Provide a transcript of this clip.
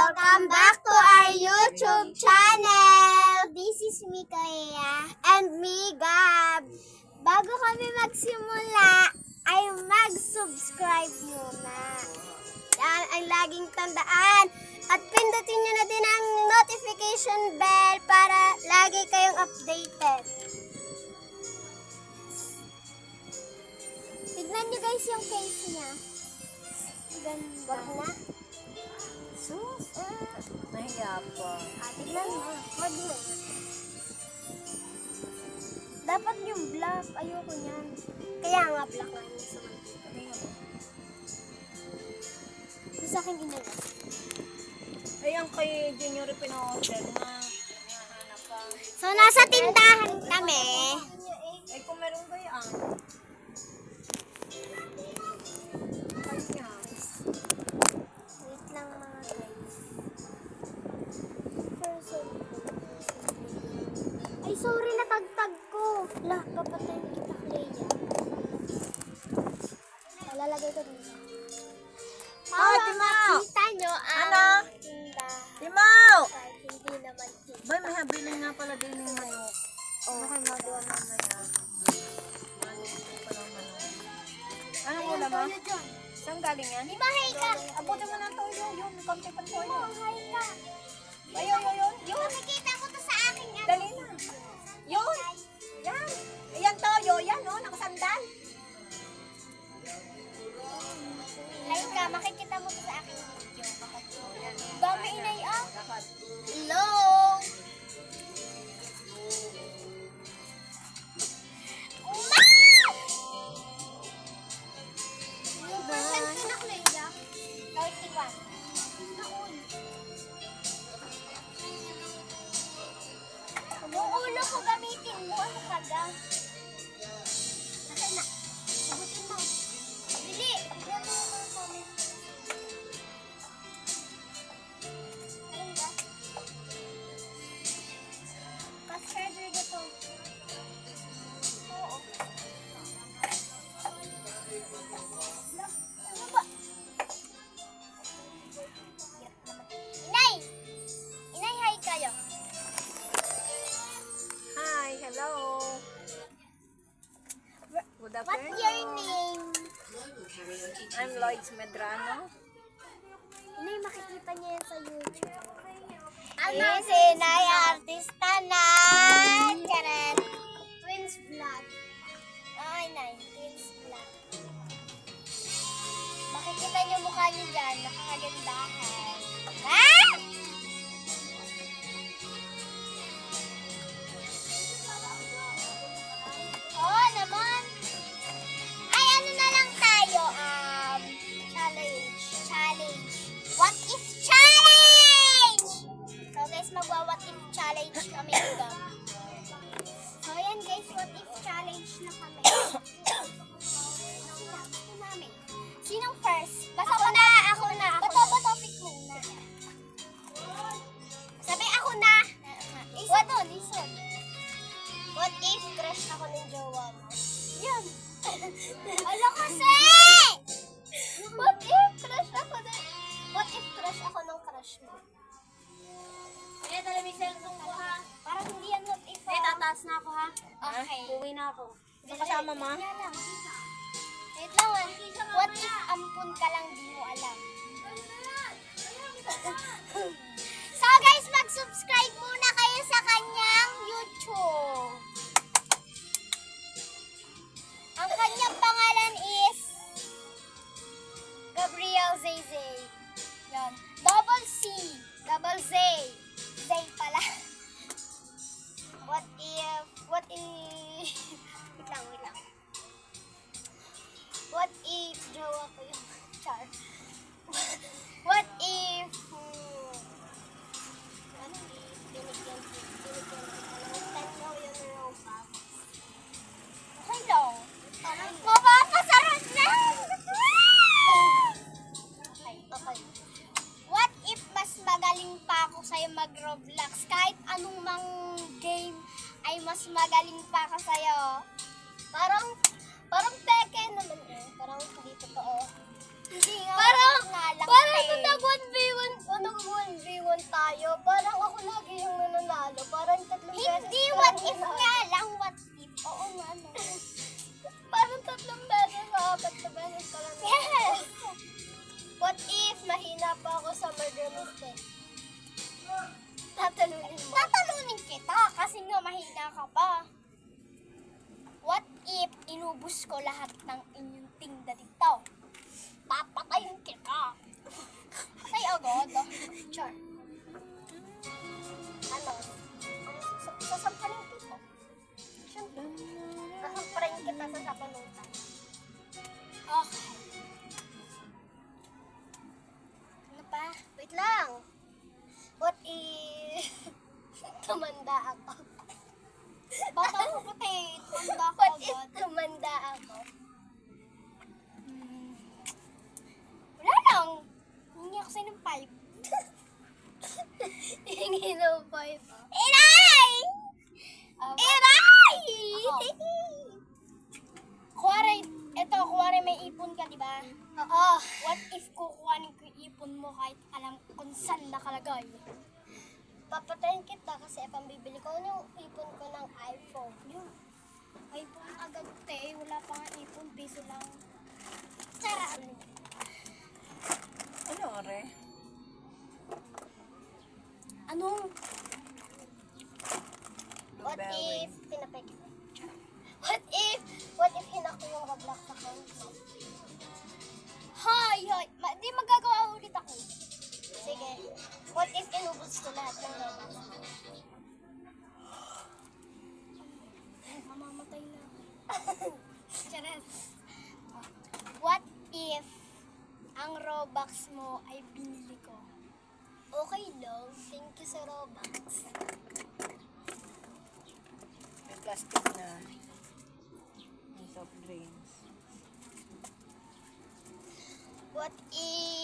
Welcome back to our YouTube channel! This is me, Kaya. And me, Gab. Bago kami magsimula, ay mag-subscribe muna. Yan ang laging tandaan. At pindutin nyo na din ang notification bell para lagi kayong updated. Tignan nyo guys yung case niya. Ganda. Wag na. Sus. Nahiya pa. Tignan mo. Wag na. Dapat yung black. Ayoko niyan. Kaya nga black nga yun sa mga. Ito sa akin inala. Ayan kay Junior pina-order na hinahanap pa. So, nasa tindahan kami. Ay, kung meron gayaan. Kanya. Wait lang mga guys. Ay, sorry, natagtag ko. Lah, papatayin kita, Clea. Lalagay ko dito. Ate Mau! Makita nyo ang Ano? tindahan. Timao! Kahit hindi naman kita. Bay, may habiling nga pala din yung manok. Ano kayo magawa mamaya? Manok pa ng manok. Anong ulam ba? Saan galing yan? Mahay ka! Abutin mo ng toyo. Yun, konti pa toyo. Mahay ka! Ayun, yun. Yun. Makikita ko to sa akin yan. Dali na. Yun. Yan. Ayan toyo. Yan, no? Nakasandal. Mahay ka, makikita mo to sa akin video. Dami inay ah. Hello! Uma! Yung percent ko na, Clea? 31. Naon. Yung ulo ko gamitin mo. Ano ka ga? Akin na. Sagutin mo. Bili! Bili mo mga comment. Ayun ba? Custard rig ito. Oo. Ano ba? Inay! Inay, hi kayo. Hi, hello. Good What's afternoon. your name? I'm Lloyd Medrano. Inay, makikita niya yan sa YouTube. Ano? Si Inay, artista na! Karen. Twins vlog. Ay, Inay, Twins vlog. Makikita niyo mukha niyo dyan. Nakakagandahan. Ah! Oo naman. Ay, ano na lang tayo? Challenge. What if challenge? So guys, magwa-what if challenge kami dito. So yan guys, what if challenge na kami. Gusto namin. Sinong first? Basta ako na. Bato topic muna. Sabi ako na. Isod. What if crush ako ng jowa mo? Yan. Ala kasi! What if crush ako ng crush mo? Eh, dala may cellphone ko ha. Parang hindi yan what if. Eh, tataas na ako ha. Okay. Uwi na ako. Kasama ma? Yan lang. Wait lang ah. What if ampun ka lang di mo alam? So guys, mag-subscribe muna kayo sa kanyang YouTube. Ang kanyang pangalan is Gabriel Zay. Yan. Double C. Double Z. Zay pala. What if... wait lang. What if... jowa ko yung char. What if... ano if... binigyan kita ng 10 million robux. Okay lang. Mapapasarap na! Okay. What if mas magaling pa ako sa'yo mag-Roblox? Kahit anong mang game ay mas magaling pa ako sa'yo. Parang peke naman eh. Parang hindi totoo. Hindi nga. Parang ito tag 1v1. Anong 1v1? mahina pa ako sa murder mystery. Tatalunin mo. Tatalunin kita kasi nga mahina ka pa. What if inubos ko lahat ng inyong tinda dito? Papatayin kita. Patay agad. Char. Ano? Sasampalin kita. Siyempre. Sasampalin kita sa sapalutan. Okay. Ano pa? Wait lang. What if tumanda ako? Bata ko puti. Tumanda ako agad. What if tumanda ako? Wala lang. Hingi ako sa'yo ng 5. Hingi ng 5. Inay! Inay! Kuwari may ipon ka, di ba? Oo. What if kukuhanin ko yung ipon mo kahit alam kung saan nakalagay? Papatayin kita kasi pambibili ko yung ipon ko ng iPhone. Yun. iPhone agad te. Wala pa nga ipon. Piso lang. Tsara. Ano, ore? Ano? What Blueberry. if pinapay kita? What if hinak ko yung Roblox account ko? Hi! Di magagawa ulit ako. Sige. What if inubos ko lahat ng Roblox account? Mamamatay na. Charas. What if ang Robux mo ay binili ko? Okay lang. Thank you sa Robux. May plastic na. May soft drinks. What if